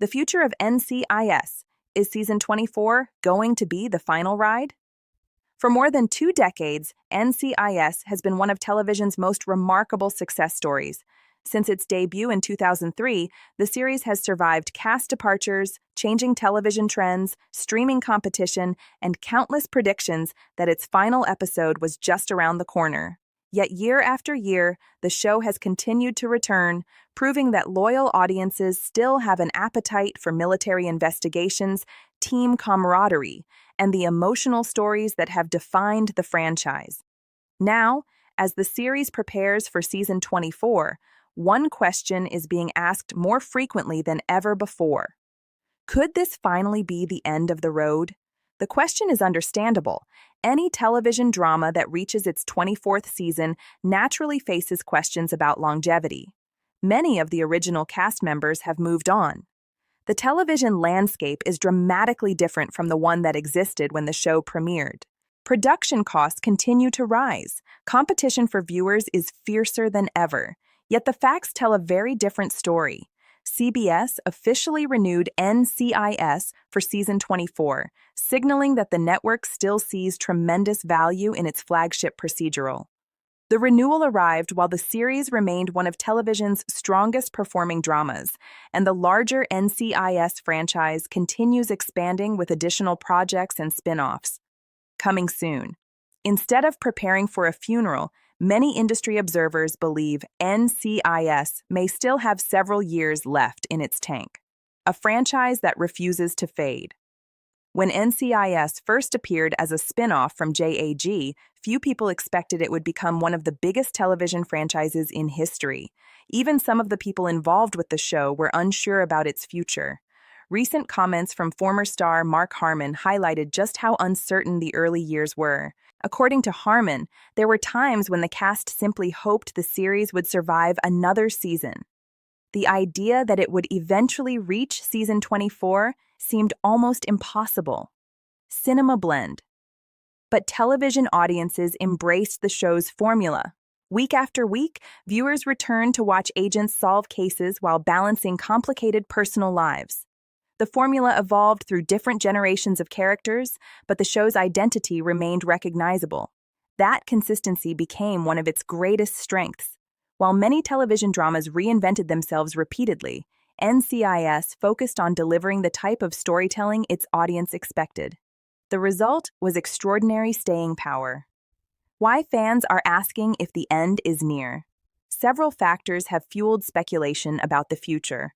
The future of NCIS. Is season 24 going to be the final ride? For more than 2 decades, NCIS has been one of television's most remarkable success stories. Since its debut in 2003, the series has survived cast departures, changing television trends, streaming competition, and countless predictions that its final episode was just around the corner. Yet year after year, the show has continued to return, proving that loyal audiences still have an appetite for military investigations, team camaraderie, and the emotional stories that have defined the franchise. Now, as the series prepares for season 24, one question is being asked more frequently than ever before. Could this finally be the end of the road? The question is understandable. Any television drama that reaches its 24th season naturally faces questions about longevity. Many of the original cast members have moved on. The television landscape is dramatically different from the one that existed when the show premiered. Production costs continue to rise. Competition for viewers is fiercer than ever. Yet the facts tell a very different story. CBS officially renewed NCIS for season 24, signaling that the network still sees tremendous value in its flagship procedural. The renewal arrived while the series remained one of television's strongest performing dramas, and the larger NCIS franchise continues expanding with additional projects and spin-offs. Coming soon. Instead of preparing for a funeral, many industry observers believe NCIS may still have several years left in its tank, a franchise that refuses to fade. When NCIS first appeared as a spin-off from JAG, few people expected it would become one of the biggest television franchises in history. Even some of the people involved with the show were unsure about its future. Recent comments from former star Mark Harmon highlighted just how uncertain the early years were. According to Harmon, there were times when the cast simply hoped the series would survive another season. The idea that it would eventually reach season 24 seemed almost impossible. Cinema blend. But television audiences embraced the show's formula. Week after week, viewers returned to watch agents solve cases while balancing complicated personal lives. The formula evolved through different generations of characters, but the show's identity remained recognizable. That consistency became one of its greatest strengths. While many television dramas reinvented themselves repeatedly, NCIS focused on delivering the type of storytelling its audience expected. The result was extraordinary staying power. Why fans are asking if the end is near. Several factors have fueled speculation about the future.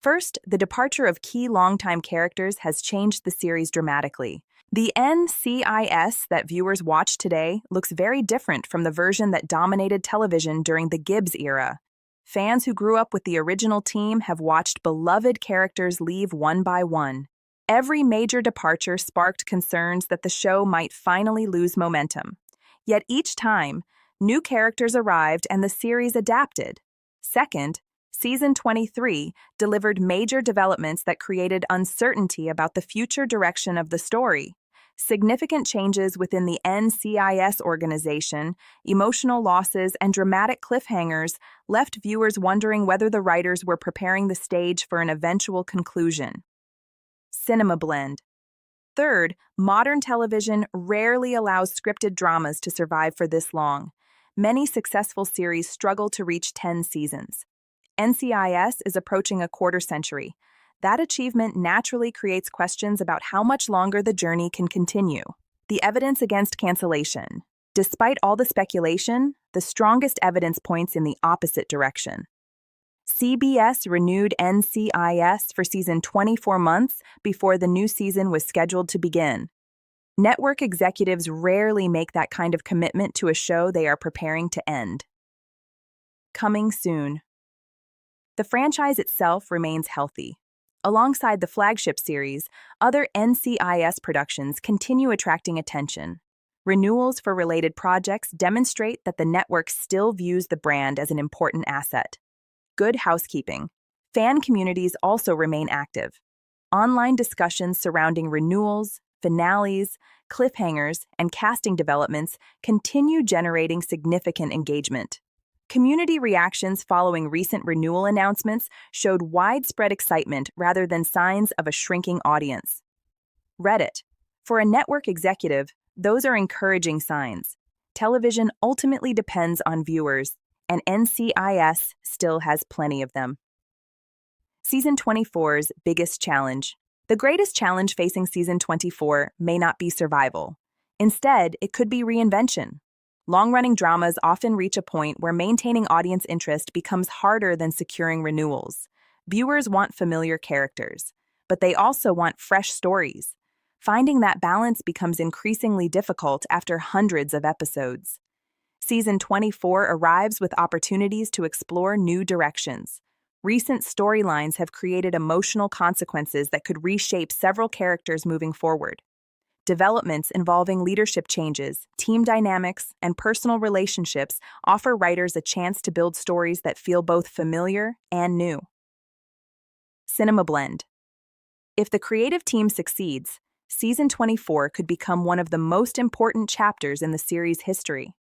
First, the departure of key longtime characters has changed the series dramatically. The NCIS that viewers watch today looks very different from the version that dominated television during the Gibbs era. Fans who grew up with the original team have watched beloved characters leave one by one. Every major departure sparked concerns that the show might finally lose momentum. Yet each time, new characters arrived and the series adapted. Second, Season 23 delivered major developments that created uncertainty about the future direction of the story. Significant changes within the NCIS organization, emotional losses, and dramatic cliffhangers left viewers wondering whether the writers were preparing the stage for an eventual conclusion. Cinema blend. Third, modern television rarely allows scripted dramas to survive for this long. Many successful series struggle to reach 10 seasons. NCIS is approaching a quarter century. That achievement naturally creates questions about how much longer the journey can continue. The evidence against cancellation. Despite all the speculation, the strongest evidence points in the opposite direction. CBS renewed NCIS for season 24 months before the new season was scheduled to begin. Network executives rarely make that kind of commitment to a show they are preparing to end. Coming soon. The franchise itself remains healthy. Alongside the flagship series, other NCIS productions continue attracting attention. Renewals for related projects demonstrate that the network still views the brand as an important asset. Good housekeeping. Fan communities also remain active. Online discussions surrounding renewals, finales, cliffhangers, and casting developments continue generating significant engagement. Community reactions following recent renewal announcements showed widespread excitement rather than signs of a shrinking audience. Reddit. For a network executive, those are encouraging signs. Television ultimately depends on viewers, and NCIS still has plenty of them. Season 24's biggest challenge. The greatest challenge facing Season 24 may not be survival. Instead, it could be reinvention. Long-running dramas often reach a point where maintaining audience interest becomes harder than securing renewals. Viewers want familiar characters, but they also want fresh stories. Finding that balance becomes increasingly difficult after hundreds of episodes. Season 24 arrives with opportunities to explore new directions. Recent storylines have created emotional consequences that could reshape several characters moving forward. Developments involving leadership changes, team dynamics, and personal relationships offer writers a chance to build stories that feel both familiar and new. Cinema blend. If the creative team succeeds, Season 24 could become one of the most important chapters in the series' history.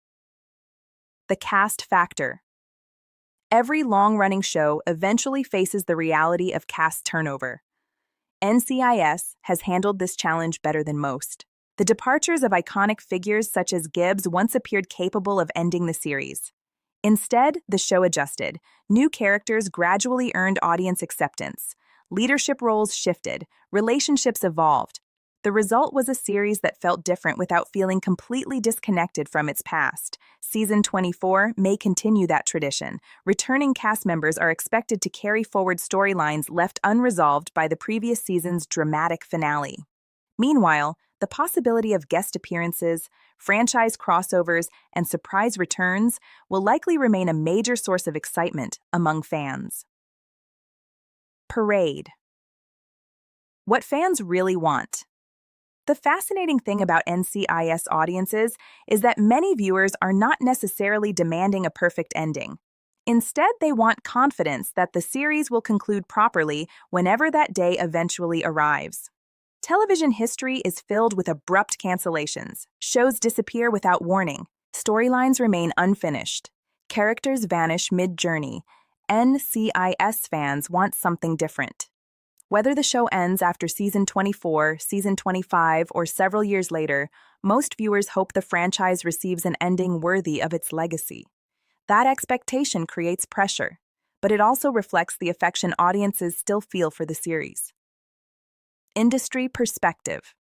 The cast factor. Every long-running show eventually faces the reality of cast turnover. NCIS has handled this challenge better than most. The departures of iconic figures such as Gibbs once appeared capable of ending the series. Instead, the show adjusted. New characters gradually earned audience acceptance. Leadership roles shifted. Relationships evolved. The result was a series that felt different without feeling completely disconnected from its past. Season 24 may continue that tradition. Returning cast members are expected to carry forward storylines left unresolved by the previous season's dramatic finale. Meanwhile, the possibility of guest appearances, franchise crossovers, and surprise returns will likely remain a major source of excitement among fans. Parade. What fans really want. The fascinating thing about NCIS audiences is that many viewers are not necessarily demanding a perfect ending. Instead, they want confidence that the series will conclude properly whenever that day eventually arrives. Television history is filled with abrupt cancellations. Shows disappear without warning. Storylines remain unfinished. Characters vanish mid-journey. NCIS fans want something different. Whether the show ends after Season 24, Season 25, or several years later, most viewers hope the franchise receives an ending worthy of its legacy. That expectation creates pressure, but it also reflects the affection audiences still feel for the series. Industry perspective.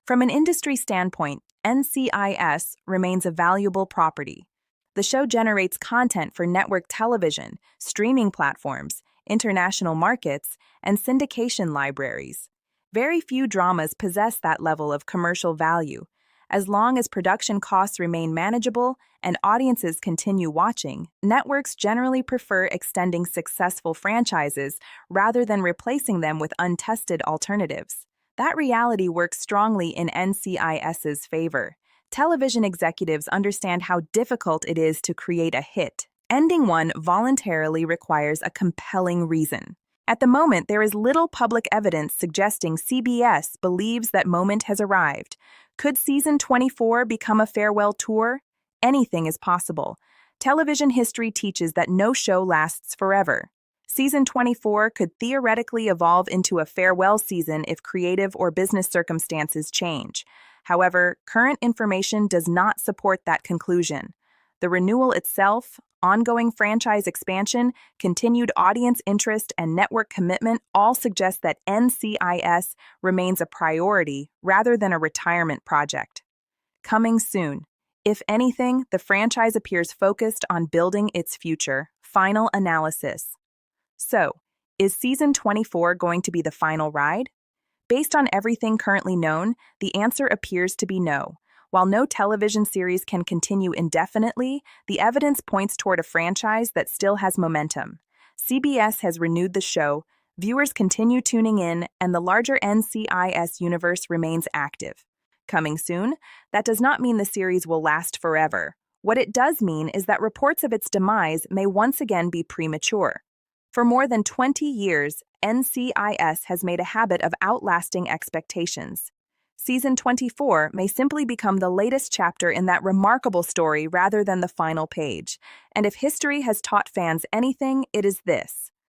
From an industry standpoint, NCIS remains a valuable property. The show generates content for network television, streaming platforms, international markets, and syndication libraries. Very few dramas possess that level of commercial value. As long as production costs remain manageable and audiences continue watching, networks generally prefer extending successful franchises rather than replacing them with untested alternatives. That reality works strongly in NCIS's favor. Television executives understand how difficult it is to create a hit. Ending one voluntarily requires a compelling reason. At the moment, there is little public evidence suggesting CBS believes that moment has arrived. Could Season 24 become a farewell tour? Anything is possible. Television history teaches that no show lasts forever. Season 24 could theoretically evolve into a farewell season if creative or business circumstances change. However, current information does not support that conclusion. The renewal itself, ongoing franchise expansion, continued audience interest, and network commitment all suggest that NCIS remains a priority rather than a retirement project. Coming soon. If anything, the franchise appears focused on building its future. Final analysis. So, is Season 24 going to be the final ride? Based on everything currently known, the answer appears to be no. While no television series can continue indefinitely, the evidence points toward a franchise that still has momentum. CBS has renewed the show, viewers continue tuning in, and the larger NCIS universe remains active. Coming soon, that does not mean the series will last forever. What it does mean is that reports of its demise may once again be premature. For more than 20 years, NCIS has made a habit of outlasting expectations. Season 24 may simply become the latest chapter in that remarkable story rather than the final page. And if history has taught fans anything, it is this: